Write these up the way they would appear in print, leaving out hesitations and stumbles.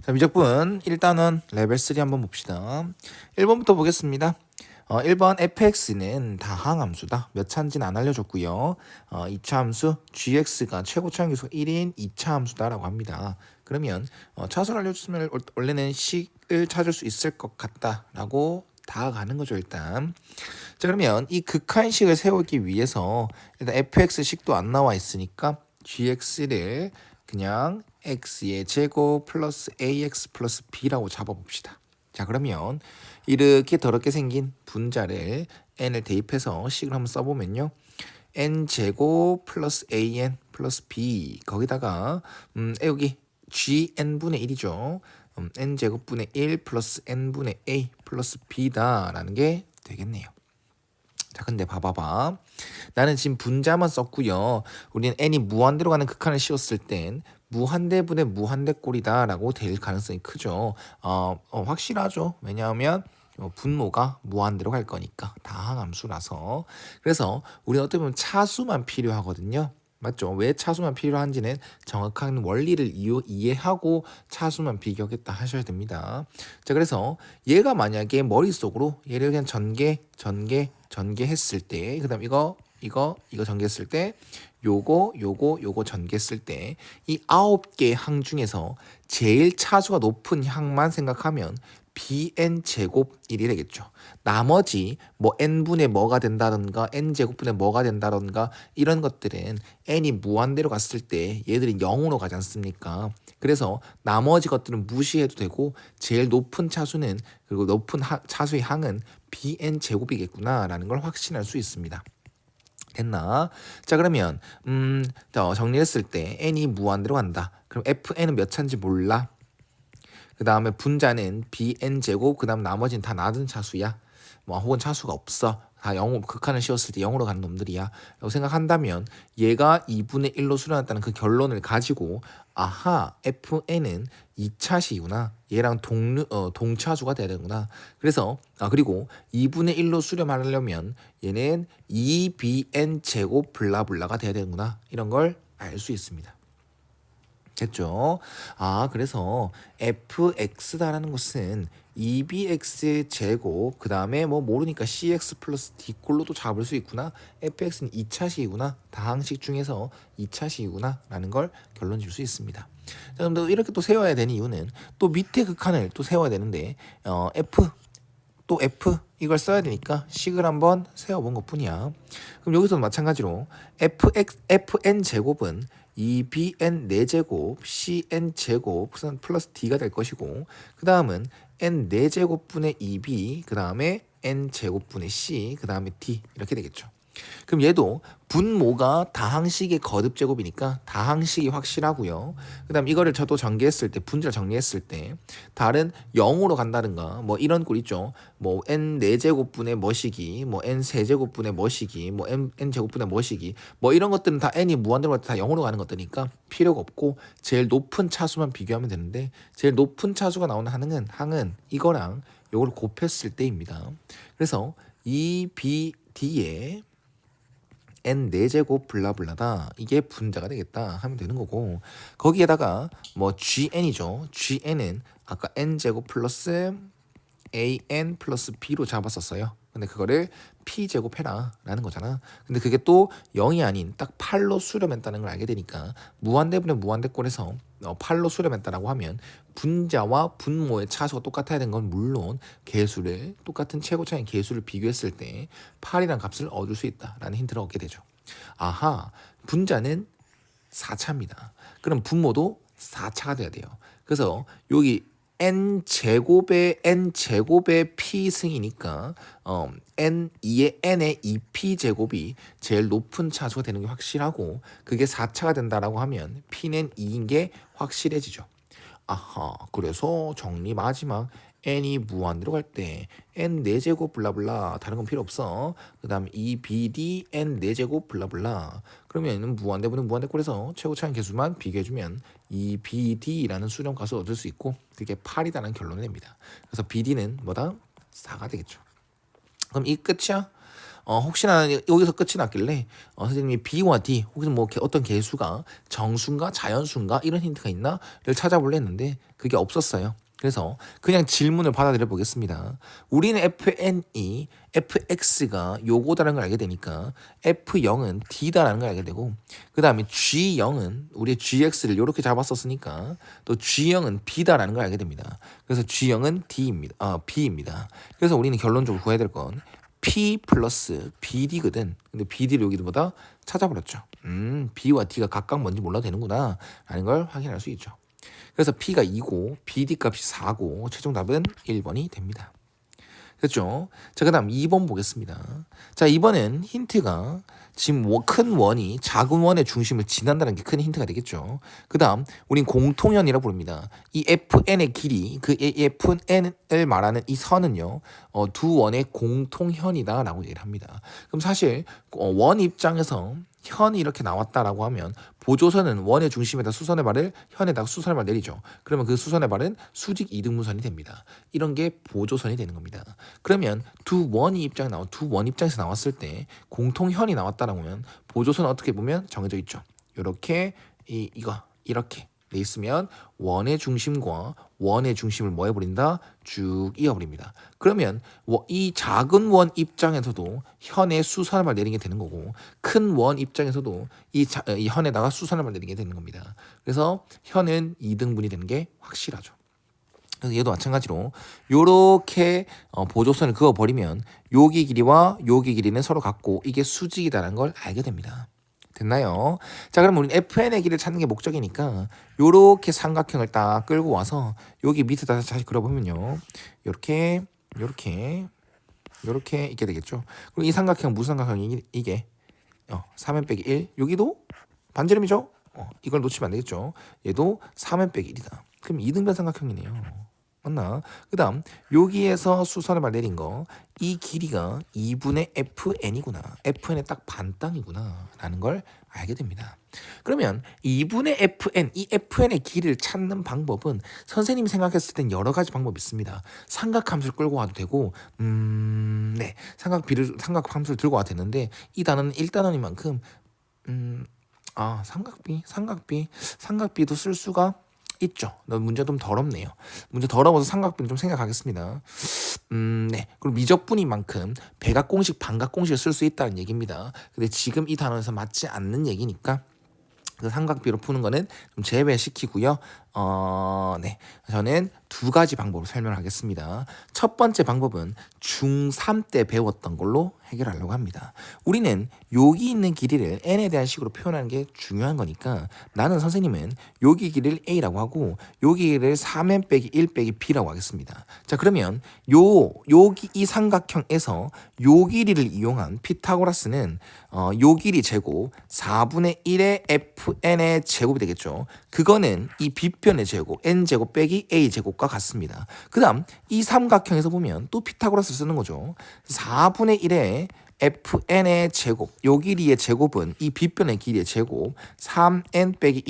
자, 미적분 일단은 레벨 3 한번 봅시다. 1번부터 보겠습니다. 1번 fx는 다항함수다. 몇 차인지는 안 알려줬고요. 2차 함수 gx가 최고 차항계수가 1인 2차 함수다라고 합니다. 그러면 차수를 알려줬으면 원래는 식을 찾을 수 있을 것 같다라고 다가가는 거죠 일단. 자, 그러면 이 극한식을 세우기 위해서 일단 fx식도 안 나와 있으니까 gx를 그냥 x의 제곱 플러스 ax 플러스 b라고 잡아봅시다. 자, 그러면 이렇게 더럽게 생긴 분자를 n을 대입해서 식을 한번 써보면요. n 제곱 플러스 an 플러스 b 거기다가 여기 gn분의 1이죠. n 제곱분의 1 플러스 n분의 a 플러스 b다라는 게 되겠네요. 자, 근데 봐봐봐. 나는 지금 분자만 썼고요. 우리는 n이 무한대로 가는 극한을 씌웠을 땐 무한대분의 무한대꼴이다라고 될 가능성이 크죠. 확실하죠. 왜냐하면 분모가 무한대로 갈 거니까 다항함수라서. 그래서 우리는 어떻게 보면 차수만 필요하거든요. 맞죠? 왜 차수만 필요한지는 정확한 원리를 이해하고 차수만 비교하겠다 하셔야 됩니다. 자, 그래서 얘가 만약에 머릿속으로 얘를 그냥 전개했을 때, 그 다음 이거 전개했을 때, 요거 전개했을 때, 이 9개의 항 중에서 제일 차수가 높은 항만 생각하면 bn 제곱 1이 되겠죠. 나머지 뭐 n분의 뭐가 된다던가 n 제곱분의 뭐가 된다던가 이런 것들은 n이 무한대로 갔을 때 얘들이 0으로 가지 않습니까? 그래서 나머지 것들은 무시해도 되고 제일 높은 차수는 그리고 높은 차수의 항은 bn 제곱이겠구나라는 걸 확신할 수 있습니다. 됐나? 자, 그러면 정리했을 때 n이 무한대로 간다. 그럼 fn은 몇 차인지 몰라? 그 다음에 분자는 bn 제곱, 그 다음 나머지는 다 낮은 차수야. 뭐 혹은 차수가 없어. 다 0, 극한을 씌웠을 때 0으로 가는 놈들이야. 라고 생각한다면 얘가 2분의 1로 수렴했다는 그 결론을 가지고 아하, fn은 2차시구나. 얘랑 동차수가 돼야 되구나. 그래서 그리고 2분의 1로 수렴하려면 얘는 2bn 제곱 블라블라가 돼야 되는구나. 이런 걸 알 수 있습니다. 됐죠? 그래서 fx다라는 것은 2bx 제곱 그 다음에 뭐 모르니까 cx 플러스 d꼴로도 잡을 수 있구나. fx는 2차식이구나. 다항식 중에서 2차식이구나 라는 걸 결론 질 수 있습니다. 자, 그럼 또 이렇게 또 세워야 되는 이유는 또 밑에 극한을 또 세워야 되는데 f 이걸 써야 되니까 식을 한번 세워본 것뿐이야. 그럼 여기서도 마찬가지로 fn 제곱은 2bn 4제곱 cn 제곱 플러스 d가 될 것이고 그 다음은 n 4제곱분의 2b 그 다음에 n 제곱분의 c 그 다음에 d 이렇게 되겠죠. 그럼 얘도 분모가 다항식의 거듭 제곱이니까 다항식이 확실하고요. 그다음 이거를 저도 전개했을 때 분자를 정리했을 때 다른 0으로 간다든가 뭐 이런 꼴 있죠. 뭐 n 4제곱분의 뭐시기, 뭐 n 세제곱분의 뭐시기, 뭐 n 제곱분의 뭐시기, 뭐 이런 것들은 다 n이 무한대로 갈 때 다 0으로 가는 것들이니까 필요가 없고 제일 높은 차수만 비교하면 되는데 제일 높은 차수가 나오는 항은 이거랑 요걸 곱했을 때입니다. 그래서 이 BD에 n 4제곱 블라블라다 이게 분자가 되겠다 하면 되는 거고 거기에다가 뭐 gn이죠. gn은 아까 n제곱 플러스 an 플러스 b로 잡았었어요. 근데 그거를 p제곱 해라 라는 거잖아. 근데 그게 또 0이 아닌 딱 8로 수렴했다는 걸 알게 되니까 무한대분의 무한대꼴에서 8로 수렴했다라고 하면 분자와 분모의 차수가 똑같아야 되는 건 물론 개수를 똑같은 최고차의 개수를 비교했을 때 8이라는 값을 얻을 수 있다라는 힌트를 얻게 되죠. 아하, 분자는 4차입니다. 그럼 분모도 4차가 돼야 돼요. 그래서 여기 n제곱의 p승이니까 n2의 n의 2p제곱이 제일 높은 차수가 되는 게 확실하고 그게 4차가 된다라고 하면 p는 2인 게 확실해지죠. 아하, 그래서 정리 마지막 n이 무한대로 갈 때 n 4제곱 블라블라 다른 건 필요 없어. 그 다음 2bd n 4제곱 블라블라 그러면 무한대분은 무한대꼴에서 최고차항 개수만 비교해주면 2bd라는 수렴값을 얻을 수 있고 그게 8이라는 결론을 냅니다. 그래서 bd는 뭐다? 4가 되겠죠. 그럼 이 끝이야? 혹시나 여기서 끝이 났길래 선생님이 B와 D 혹은 뭐 어떤 개수가 정수인가 자연수인가 이런 힌트가 있나를 찾아보려 했는데 그게 없었어요. 그래서 그냥 질문을 받아들여 보겠습니다. 우리는 fn이 fx가 요거다라는 걸 알게 되니까 f0은 d다라는 걸 알게 되고 그 다음에 g0은 우리 gx를 이렇게 잡았었으니까 또 g0은 b다라는 걸 알게 됩니다. 그래서 g0은 d입니다. b입니다. 그래서 우리는 결론적으로 구해야 될 건 p 플러스 bd거든. 근데 bd를 여기보다 찾아버렸죠. b와 d가 각각 뭔지 몰라도 되는구나 라는 걸 확인할 수 있죠. 그래서 P가 2고 BD 값이 4고 최종 답은 1번이 됩니다. 됐죠? 자, 그 다음 2번 보겠습니다. 자, 2번은 힌트가 지금 큰 원이 작은 원의 중심을 지난다는 게 큰 힌트가 되겠죠. 그 다음 우린 공통현이라고 부릅니다. 이 FN의 길이 그 FN을 말하는 이 선은요. 두 원의 공통현이다 라고 얘기를 합니다. 그럼 사실 원 입장에서 현이 이렇게 나왔다라고 하면 보조선은 원의 중심에다 수선의 발을 현에다가 수선의 발 내리죠. 그러면 그 수선의 발은 수직 이등분선이 됩니다. 이런 게 보조선이 되는 겁니다. 그러면 두 원 입장에서 나왔을 때 공통현이 나왔다라고 하면 보조선은 어떻게 보면 정해져 있죠. 이렇게 이거 이렇게 돼 있으면 원의 중심과 원의 중심을 뭐 해버린다? 쭉 이어버립니다. 그러면 이 작은 원 입장에서도 현에 수선을 내리게 되는 거고 큰 원 입장에서도 이 현에다가 수선을 내리게 되는 겁니다. 그래서 현은 이등분이 되는 게 확실하죠. 그래서 얘도 마찬가지로 요렇게 보조선을 그어버리면 여기 길이와 여기 길이는 서로 같고 이게 수직이다라는 걸 알게 됩니다. 됐나요? 자, 그럼 우리는 FN의 길이를 찾는 게 목적이니까 요렇게 삼각형을 딱 끌고 와서 여기 밑에다 다시 그려보면요. 요렇게 있게 되겠죠. 그리고 이 삼각형 무슨 삼각형이 이게 3n 빼기 1 여기도 반지름이죠. 이걸 놓치면 안 되겠죠. 얘도 3n 빼기 1이다. 그럼 이등변 삼각형이네요. 맞나? 그 다음 여기에서 수선을 말 내린 거 이 길이가 2분의 fn이구나. fn의 딱 반땅이구나 라는 걸 알게 됩니다. 그러면 2분의 fn, 이 fn의 길이를 찾는 방법은 선생님이 생각했을 땐 여러 가지 방법이 있습니다. 삼각함수를 끌고 와도 되고 네, 삼각함수를 들고 와도 되는데 이 단어는 1단원인 만큼 삼각비도 쓸 수가 있죠. 문제 좀 더럽네요. 문제 더러워서 삼각비는 좀 생각하겠습니다. 네. 그리고 미적분인 만큼 백악공식, 반각공식을 쓸 수 있다는 얘기입니다. 근데 지금 이 단어에서 맞지 않는 얘기니까 그 삼각비로 푸는 거는 좀 제외시키고요. 네. 저는 두 가지 방법을 설명하겠습니다. 첫 번째 방법은 중3 때 배웠던 걸로 해결하려고 합니다. 우리는 여기 있는 길이를 n에 대한 식으로 표현하는 게 중요한 거니까 나는 선생님은 여기 길이를 a라고 하고 여기 길이를 3n 빼기 1 빼기 b라고 하겠습니다. 자, 그러면 여기 이 삼각형에서 요 길이를 이용한 피타고라스는 요 길이 제곱 4분의 1의 fn의 제곱이 되겠죠. 그거는 이 빗변의 제곱 n제곱 빼기 a제곱과 같습니다. 그 다음 이 삼각형에서 보면 또 피타고라스를 쓰는 거죠. 4분의 1의 fn의 제곱, 요 길이의 제곱은 이 빗변의 길이의 제곱 3n 빼기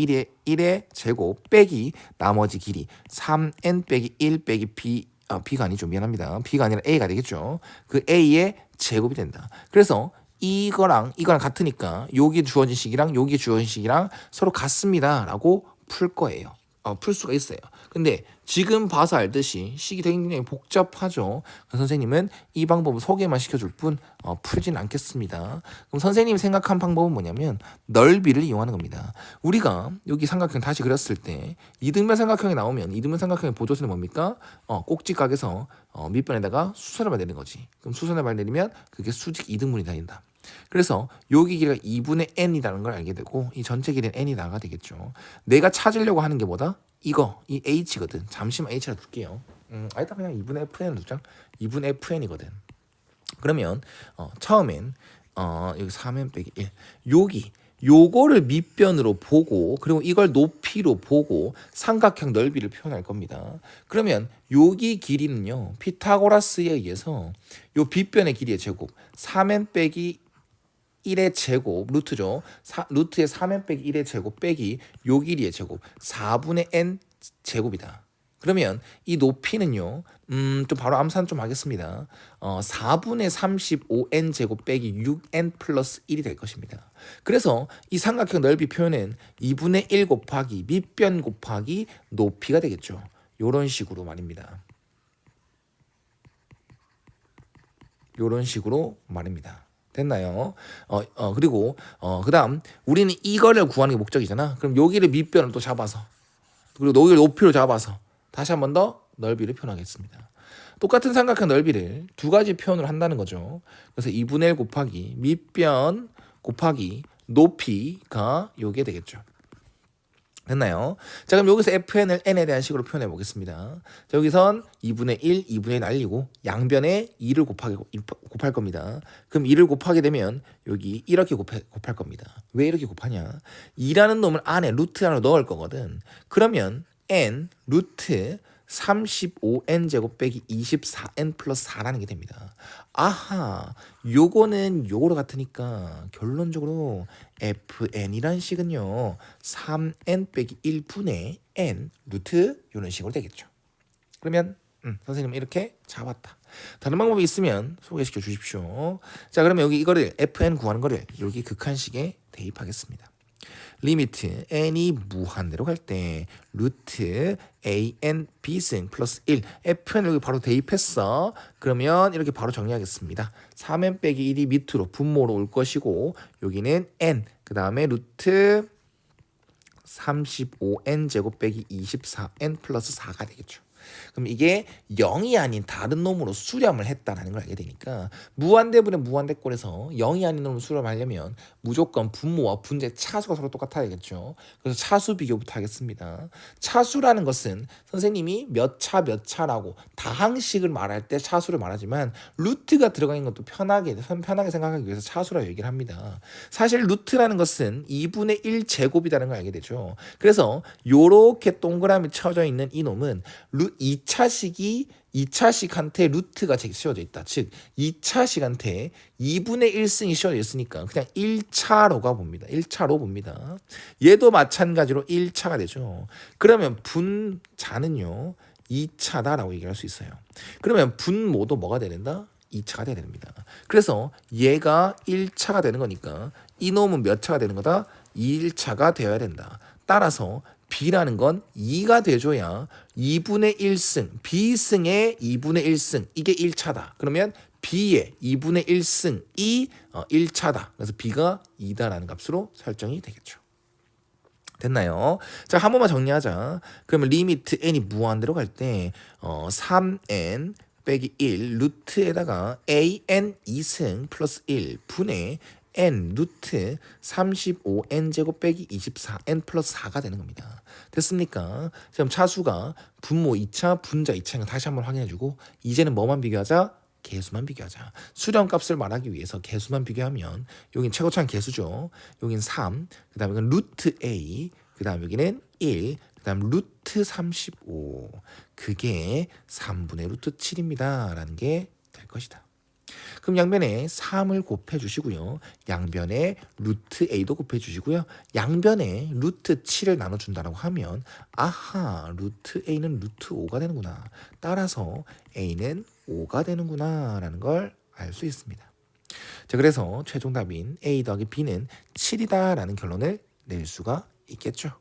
1의 제곱 빼기 나머지 길이 3n 빼기 1 빼기 b가 아니죠. 미안합니다. b가 아니라 a가 되겠죠. 그 a의 제곱이 된다. 그래서 이거랑 같으니까 여기 주어진 식이랑 여기 주어진 식이랑 서로 같습니다 라고 풀 거예요. 풀 수가 있어요. 근데 지금 봐서 알듯이 식이 굉장히 복잡하죠. 선생님은 이 방법을 소개만 시켜줄 뿐 풀진 않겠습니다. 그럼 선생님이 생각한 방법은 뭐냐면 넓이를 이용하는 겁니다. 우리가 여기 삼각형 다시 그렸을 때 이등변 삼각형이 나오면 이등변 삼각형의 보조선은 뭡니까? 꼭지각에서 밑변에다가 수선을 발 내는 거지. 그럼 수선을 발 내리면 그게 수직 이등분이 다닌다. 그래서 여기 길이가 2분의 n이라는 걸 알게 되고 이 전체 길이는 n이 나가 되겠죠. 내가 찾으려고 하는 게 뭐다? 이 h거든. 잠시만 h라 둘게요. 일단 그냥 2분의 fn을 두자. 2분의 fn이거든. 그러면 처음엔 여기 3n 빼기 1 요거를 밑변으로 보고 그리고 이걸 높이로 보고 삼각형 넓이를 표현할 겁니다. 그러면 여기 길이는요. 피타고라스에 의해서 요 빗변의 길이의 제곱 3n 빼기 1의 제곱 루트죠. 루트의 3n 빼기 1의 제곱 빼기 요 길이의 제곱 4분의 n 제곱이다. 그러면 이 높이는요. 좀 바로 암산 좀 하겠습니다. 4분의 35n 제곱 빼기 6n 플러스 1이 될 것입니다. 그래서 이 삼각형 넓이 표현은 2분의 1 곱하기 밑변 곱하기 높이가 되겠죠. 요런 식으로 말입니다. 요런 식으로 말입니다. 됐나요? 그리고 그다음 우리는 이거를 구하는 게 목적이잖아. 그럼 여기를 밑변을 또 잡아서 그리고 여기를 높이로 잡아서 다시 한 번 더 넓이를 표현하겠습니다. 똑같은 삼각형 넓이를 두 가지 표현을 한다는 거죠. 그래서 2분의 1 곱하기 밑변 곱하기 높이가 요게 되겠죠. 됐나요? 자, 그럼 여기서 fn을 n에 대한 식으로 표현해 보겠습니다. 자, 여기선 2분의 1, 2분의 1 날리고 양변에 2를 곱할 겁니다. 그럼 2를 곱하게 되면 여기 이렇게 곱할 겁니다. 왜 이렇게 곱하냐? 2라는 놈을 안에 루트 안으로 넣을 거거든. 그러면 n 루트 35n 제곱 빼기 24n 플러스 4라는 게 됩니다. 아하, 요거는 요거로 같으니까 결론적으로 fn이란 식은요 3n 빼기 1분의 n 루트 요런 식으로 되겠죠. 그러면 선생님 이렇게 잡았다. 다른 방법이 있으면 소개시켜 주십시오. 자, 그러면 여기 이거를 fn 구하는 거를 여기 극한식에 대입하겠습니다. 리미트 n이 무한대로 갈 때 루트 an b승 플러스 1 fn 여기 바로 대입했어. 그러면 이렇게 바로 정리하겠습니다. 3n 빼기 1이 밑으로 분모로 올 것이고 여기는 n 그 다음에 루트 35n 제곱 빼기 24n 플러스 4가 되겠죠. 그럼 이게 0이 아닌 다른 놈으로 수렴을 했다는 걸 알게 되니까 무한대분의 무한대꼴에서 0이 아닌 놈으로 수렴하려면 무조건 분모와 분자 차수가 서로 똑같아야겠죠. 그래서 차수 비교부터 하겠습니다. 차수라는 것은 선생님이 몇 차 몇 차라고 다항식을 말할 때 차수를 말하지만 루트가 들어가 있는 것도 편하게 생각하기 위해서 차수라고 얘기를 합니다. 사실 루트라는 것은 2분의 1 제곱이라는 걸 알게 되죠. 그래서 요렇게 동그라미 쳐져 있는 이 놈은 2차식한테 루트가 씌워져 있다. 즉 2차식한테 2분의 1승이 씌워져 있으니까 그냥 1차로가 봅니다. 1차로 봅니다. 얘도 마찬가지로 1차가 되죠. 그러면 분자는요 2차다라고 얘기할 수 있어요. 그러면 분모도 뭐가 돼야 된다? 2차가 돼야 됩니다. 그래서 얘가 1차가 되는 거니까 이놈은 몇 차가 되는 거다? 1차가 되어야 된다. 따라서 B라는 건 2가 돼줘야 2분의 1승, B승의 2분의 1승, 이게 1차다. 그러면 B의 2분의 1승이 1차다. 그래서 B가 2다라는 값으로 설정이 되겠죠. 됐나요? 자, 한 번만 정리하자. 그러면 리미트 n이 무한대로 갈 때 3n 빼기 1 루트에다가 an 2승 플러스 1 분의 n 루트 35n 제곱 빼기 24n 플러스 4가 되는 겁니다. 됐습니까? 그럼 차수가 분모 2차, 분자 2차인 다시 한번 확인해주고 이제는 뭐만 비교하자? 개수만 비교하자. 수렴값을 말하기 위해서 개수만 비교하면 여긴 최고차는 개수죠. 여긴 3, 그 다음에 이건 루트 a, 그 다음 여기는 1, 그 다음 루트 35. 그게 3분의 루트 7입니다. 라는 게 될 것이다. 그럼 양변에 3을 곱해 주시고요. 양변에 루트 a도 곱해 주시고요. 양변에 루트 7을 나눠준다고 하면 아하 루트 a는 루트 5가 되는구나. 따라서 a는 5가 되는구나 라는 걸 알 수 있습니다. 자, 그래서 최종 답인 a 더하기 b는 7이다 라는 결론을 낼 수가 있겠죠.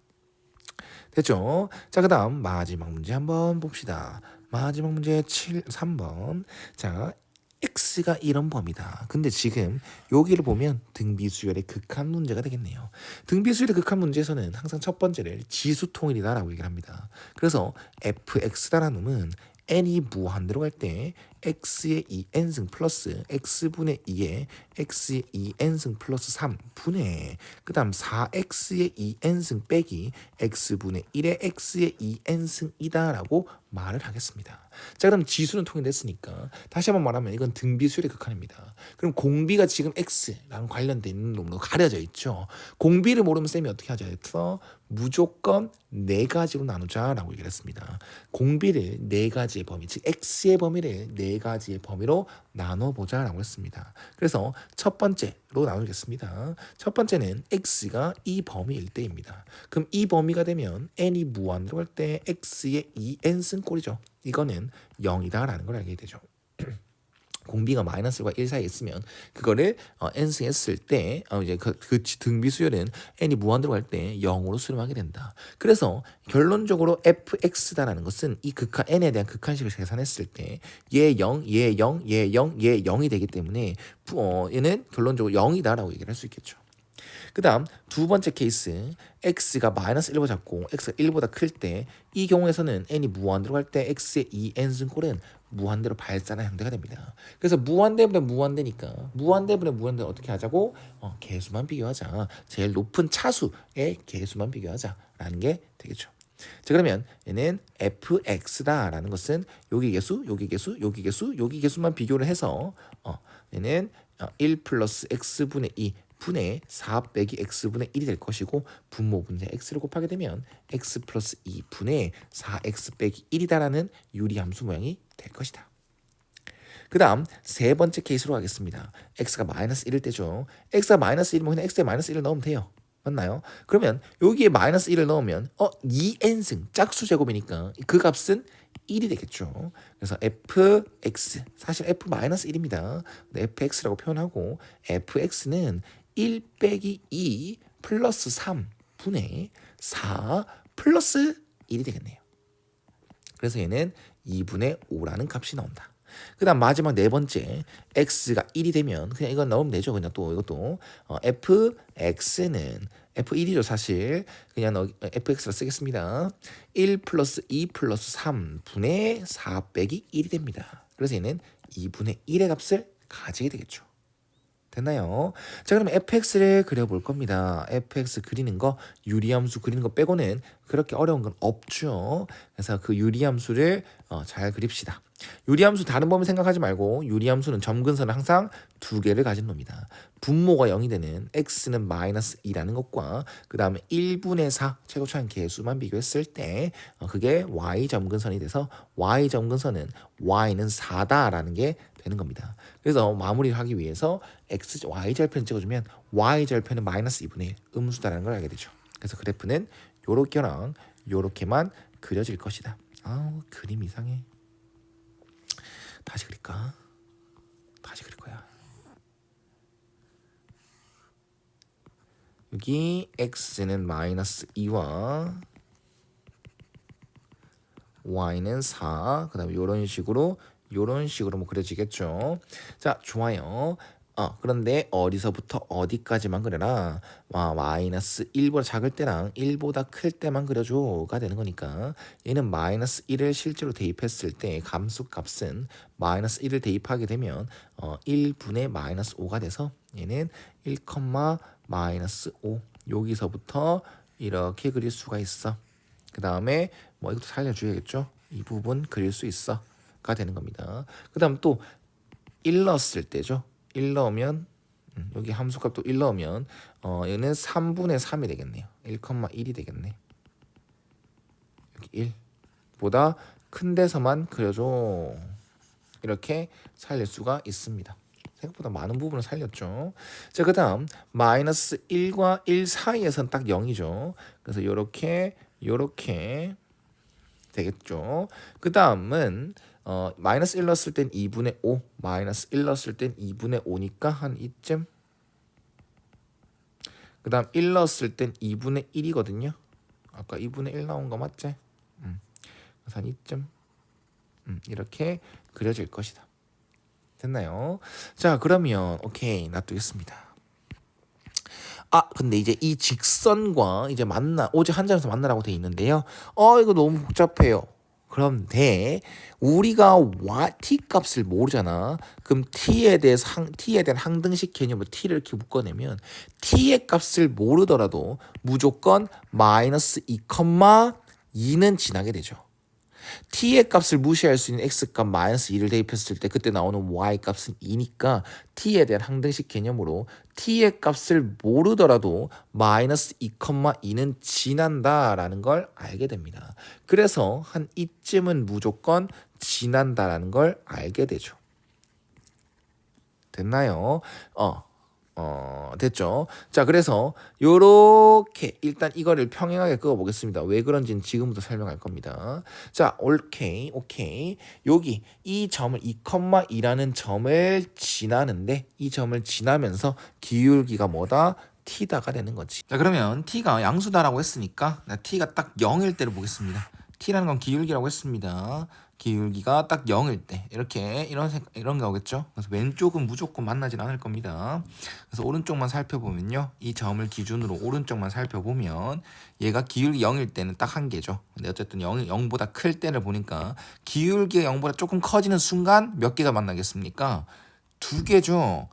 됐죠? 자, 그 다음 마지막 문제 한번 봅시다. 마지막 문제 3번. 자, x가 이런 범위다. 근데 지금 여기를 보면 등비수열의 극한 문제가 되겠네요. 등비수열의 극한 문제에서는 항상 첫 번째를 지수통일이다라고 얘기를 합니다. 그래서 fx다라는 놈은 n이 무한대로 갈 때 x의 2n승 플러스 x분의 2에 x의 2n승 플러스 3 분의 그 다음 4x의 2n승 빼기 x분의 1의 x의 2n승이다 라고 말을 하겠습니다. 자, 그럼 지수는 통일됐으니까 다시 한번 말하면 이건 등비수열의 극한입니다. 그럼 공비가 지금 x랑 관련돼 있는 놈으로 가려져 있죠. 공비를 모르면 쌤이 어떻게 하자 해서 무조건 4가지로 나누자라고 얘기를 했습니다. 공비를 4가지의 범위, 즉 x의 범위를 네 가지의 범위로 나눠보자라고 했습니다. 그래서 첫 번째로 나누겠습니다. 첫 번째는 x가 이 범위일 때입니다. 그럼 이 범위가 되면 n이 무한으로 갈 때 x의 2n승 꼴이죠. 이거는 0이다라는 걸 알게 되죠. 공비가 마이너스과 1 사이에 있으면 그거를 n승 했을 때 이제 그 등비 수열은 n이 무한대로 갈 때 0으로 수렴하게 된다. 그래서 결론적으로 fx다라는 것은 이 극한 n에 대한 극한식을 계산했을 때 얘 0, 얘 0, 얘 0, 얘 0이 되기 때문에 얘는 결론적으로 0이다라고 얘기를 할 수 있겠죠. 그 다음 두 번째 케이스 x가 마이너스 1보 잡고 x가 1보다 클 때 이 경우에서는 n이 무한대로 갈 때 x의 2n승꼴은 무한대로 발산한 형태가 됩니다. 그래서 무한대분의 무한대니까 무한대분의 무한대는 어떻게 하자고? 개수만 비교하자. 제일 높은 차수의 개수만 비교하자라는 게 되겠죠. 자 그러면 얘는 fx다라는 것은 여기 개수, 여기 개수, 여기 개수, 여기 개수만 비교를 해서 얘는 1 플러스 x분의 2 분의 4 빼기 x분의 1이 될 것이고 분모분의 x를 곱하게 되면 x 플러스 2분의 4x 빼기 1이다라는 유리함수 모양이 될 것이다. 그 다음 세 번째 케이스로 가겠습니다. x가 마이너스 1일 때죠. x가 마이너스 1이면 그냥 x에 마이너스 1을 넣으면 돼요. 맞나요? 그러면 여기에 마이너스 1을 넣으면 2n승 짝수 제곱이니까 그 값은 1이 되겠죠. 그래서 fx 사실 f-1입니다. fx라고 표현하고 fx는 1 빼기 2 플러스 3분의 4 플러스 1이 되겠네요. 그래서 얘는 2분의 5라는 값이 나온다. 그 다음 마지막 네 번째 x가 1이 되면 그냥 이건 넣으면 되죠. 그냥 또 이것도 fx는 f1이죠 사실. 그냥 fx로 쓰겠습니다. 1 플러스 2 플러스 3분의 4 빼기 1이 됩니다. 그래서 얘는 2분의 1의 값을 가지게 되겠죠. 됐나요? 자 그럼 fx를 그려볼 겁니다. fx 그리는 거 유리함수 그리는 거 빼고는 그렇게 어려운 건 없죠. 그래서 그 유리함수를 잘 그립시다. 유리함수 다른 범위 생각하지 말고 유리함수는 점근선은 항상 두 개를 가진 놈이다. 분모가 0이 되는 x는 마이너스 2라는 것과 그 다음에 1분의 4 최고차항 개수만 비교했을 때 그게 y 점근선이 돼서 y 점근선은 y는 4다라는 게 되는 겁니다. 그래서 마무리를 하기 위해서 x, y 절편 찍어주면 y 절편은 마이너스 2분의 1 음수다라는 걸 알게 되죠. 그래서 그래프는 요렇게랑 요렇게만 그려질 것이다. 그림 이상해. 다시 그릴까? 다시 그릴 거야. 여기 x는 마이너스 2와 y는 4. 그 다음에 이런 식으로 뭐 그려지겠죠. 자, 좋아요. 그런데 어디서부터 어디까지만 그려라? 마이너스 1보다 작을 때랑 1보다 클 때만 그려줘가 되는 거니까 얘는 마이너스 1을 실제로 대입했을 때 감수값은 마이너스 1을 대입하게 되면 1분의 마이너스 5가 돼서 얘는 1, 마이너스 5 여기서부터 이렇게 그릴 수가 있어. 그 다음에 뭐 이것도 살려줘야겠죠. 이 부분 그릴 수 있어 가 되는 겁니다. 그 다음 또 1 넣었을 때죠. 1 넣으면 여기 함수값도 1 넣으면 얘는 3분의 3이 되겠네요. 1,1이 되겠네. 여기 1보다 큰 데서만 그려줘. 이렇게 살릴 수가 있습니다. 생각보다 많은 부분을 살렸죠. 자, 그 다음 마이너스 1과 1 사이에서는 딱 0이죠. 그래서 요렇게 되겠죠. 그 다음은 마이너스 1 넣었을 땐 2분의 5 마이너스 1 넣었을 땐 2분의 5니까 한 이쯤. 그 다음 1 넣었을 땐 2분의 1이거든요. 아까 2분의 1 나온 거 맞지? 그래서 한 이쯤 이렇게 그려질 것이다. 됐나요? 자 그러면 오케이 놔두겠습니다. 근데 이제 이 직선과 이제 오직 한 점에서 만나라고 돼 있는데요. 이거 너무 복잡해요. 그런데 우리가 t 값을 모르잖아. 그럼 t에 대한 항등식 개념으로 t를 이렇게 묶어내면 t의 값을 모르더라도 무조건 마이너스 2,2는 지나게 되죠. t의 값을 무시할 수 있는 x값 마이너스 2를 대입했을 때 그때 나오는 y값은 2니까 t에 대한 항등식 개념으로 t의 값을 모르더라도 마이너스 2,2는 지난다라는 걸 알게 됩니다. 그래서 한 이쯤은 무조건 지난다라는 걸 알게 되죠. 됐나요? 됐죠. 자, 그래서 요렇게 일단 이거를 평행하게 그어 보겠습니다. 왜 그런지는 지금부터 설명할 겁니다. 자, 오케이. 여기 이 점을 2,2라는 점을 지나는데 이 점을 지나면서 기울기가 뭐다? t다가 되는 거지. 자, 그러면 t가 양수다라고 했으니까 t가 딱 0일 때를 보겠습니다. t라는 건 기울기라고 했습니다. 기울기가 딱 0일 때 이렇게 이런 게 오겠죠. 그래서 왼쪽은 무조건 만나진 않을 겁니다. 그래서 오른쪽만 살펴보면요, 이 점을 기준으로 오른쪽만 살펴보면 얘가 기울기 0일 때는 딱 한 개죠. 근데 어쨌든 0보다 클 때를 보니까 기울기가 0보다 조금 커지는 순간 몇 개가 만나겠습니까? 두 개죠.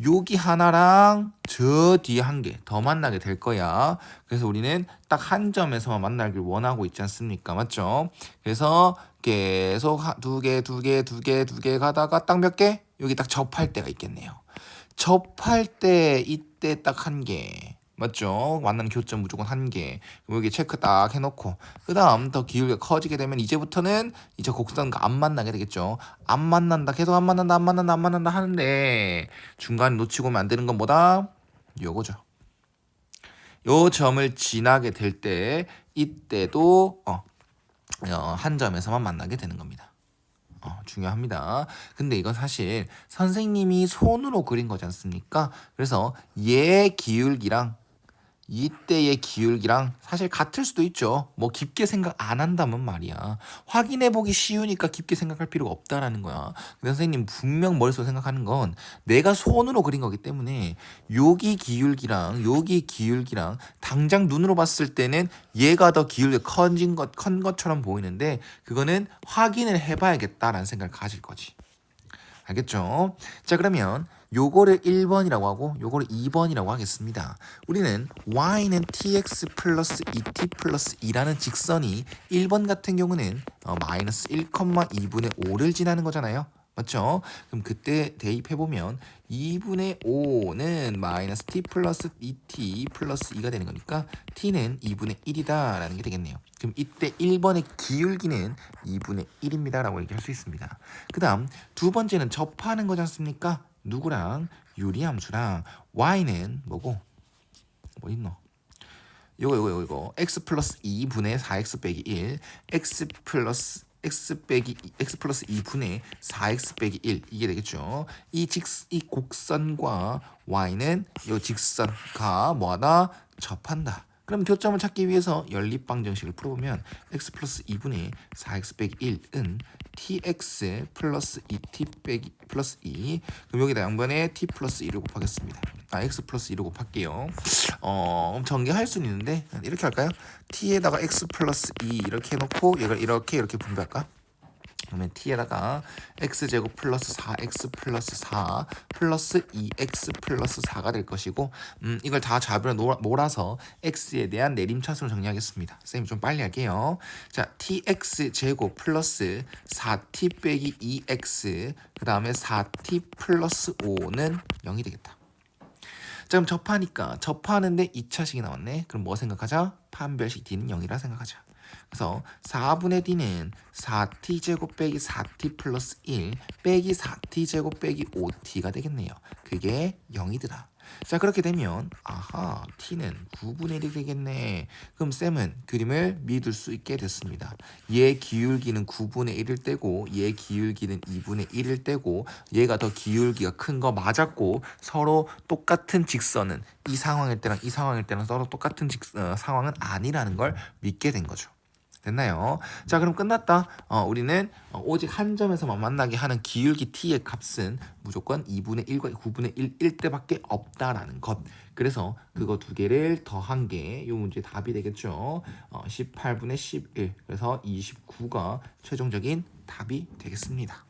여기 하나랑 저 뒤에 한 개 더 만나게 될 거야. 그래서 우리는 딱 한 점에서만 만나길 원하고 있지 않습니까? 맞죠? 그래서 계속 두 개 가다가 딱 몇 개? 여기 딱 접할 때가 있겠네요. 접할 때 이때 딱 한 개. 맞죠? 만나는 교점 무조건 한 개. 여기 체크 딱 해놓고 그 다음 더 기울기가 커지게 되면 이제부터는 이제 곡선과 안 만나게 되겠죠. 안 만난다. 계속 안 만난다 하는데 중간에 놓치고 오면 안 되는 건 뭐다? 요거죠. 요 점을 지나게 될 때 이때도 한 점에서만 만나게 되는 겁니다. 중요합니다. 근데 이건 사실 선생님이 손으로 그린 거지 않습니까? 그래서 얘 기울기랑 이때의 기울기랑 사실 같을 수도 있죠. 뭐 깊게 생각 안 한다면 말이야. 확인해보기 쉬우니까 깊게 생각할 필요가 없다라는 거야. 근데 선생님 분명 머릿속에 생각하는 건 내가 손으로 그린 거기 때문에 여기 기울기랑 당장 눈으로 봤을 때는 얘가 더 기울기가 큰 것처럼 보이는데 그거는 확인을 해봐야겠다라는 생각을 가질 거지. 알겠죠? 자, 그러면 요거를 1번이라고 하고 요거를 2번이라고 하겠습니다. 우리는 y는 tx 플러스 2t 플러스 2라는 직선이 1번 같은 경우는 마이너스 1,2분의 5를 지나는 거잖아요. 맞죠? 그럼 그때 대입해보면 2분의 5는 마이너스 t 플러스 2t 플러스 2가 되는 거니까 t는 2분의 1이다 라는 게 되겠네요. 그럼 이때 1번의 기울기는 2분의 1입니다 라고 얘기할 수 있습니다. 그 다음 두 번째는 접하는 거지 않습니까? 누구랑? 유리함수랑. y는 뭐고? 뭐 있노? 요거 x 플러스 2분의 4x 빼기 1 x 플러스 2분의 4x 빼기 1 이게 되겠죠. 이 곡선과 y는 이 직선과 뭐하다? 접한다. 그럼 교점을 찾기 위해서 연립방정식을 풀어보면 x 플러스 2분의 4x 빼기 1은 tx 플러스 2t 빼기 플러스 2. 그럼 여기다 양변에 t 플러스 2를 곱하겠습니다. x 플러스 2를 곱할게요. 전개할 수는 있는데 이렇게 할까요? t에다가 x 플러스 2 이렇게 해놓고 이걸 이렇게 분배할까? 그러면 t에다가 x제곱 플러스 4x 플러스 4 플러스 2x 플러스 4가 될 것이고 이걸 다 좌변으로 몰아서 x에 대한 내림차순으로 정리하겠습니다. 쌤이 좀 빨리 할게요. 자, tx제곱 플러스 4t 빼기 2x 그 다음에 4t 플러스 5는 0이 되겠다. 자, 그럼 접하는데 2차식이 나왔네. 그럼 뭐 생각하자? 판별식 d는 0이라 생각하자. 그래서 4분의 d는 4t제곱 빼기 4t 플러스 1 빼기 4t제곱 빼기 5t가 되겠네요. 그게 0이더라. 자, 그렇게 되면 t는 9분의 1이 되겠네. 그럼 쌤은 그림을 믿을 수 있게 됐습니다. 얘 기울기는 9분의 1일 때고 얘 기울기는 2분의 1일 때고 얘가 더 기울기가 큰 거 맞았고 서로 똑같은 직선은 이 상황일 때랑 이 상황일 때랑 서로 똑같은 상황은 아니라는 걸 믿게 된 거죠. 됐나요? 자, 그럼 끝났다. 우리는 오직 한 점에서만 만나게 하는 기울기 t의 값은 무조건 2분의 1과 9분의 1일 때밖에 없다라는 것. 그래서 그거 두 개를 더한 게 이 문제의 답이 되겠죠. 18분의 11. 그래서 29가 최종적인 답이 되겠습니다.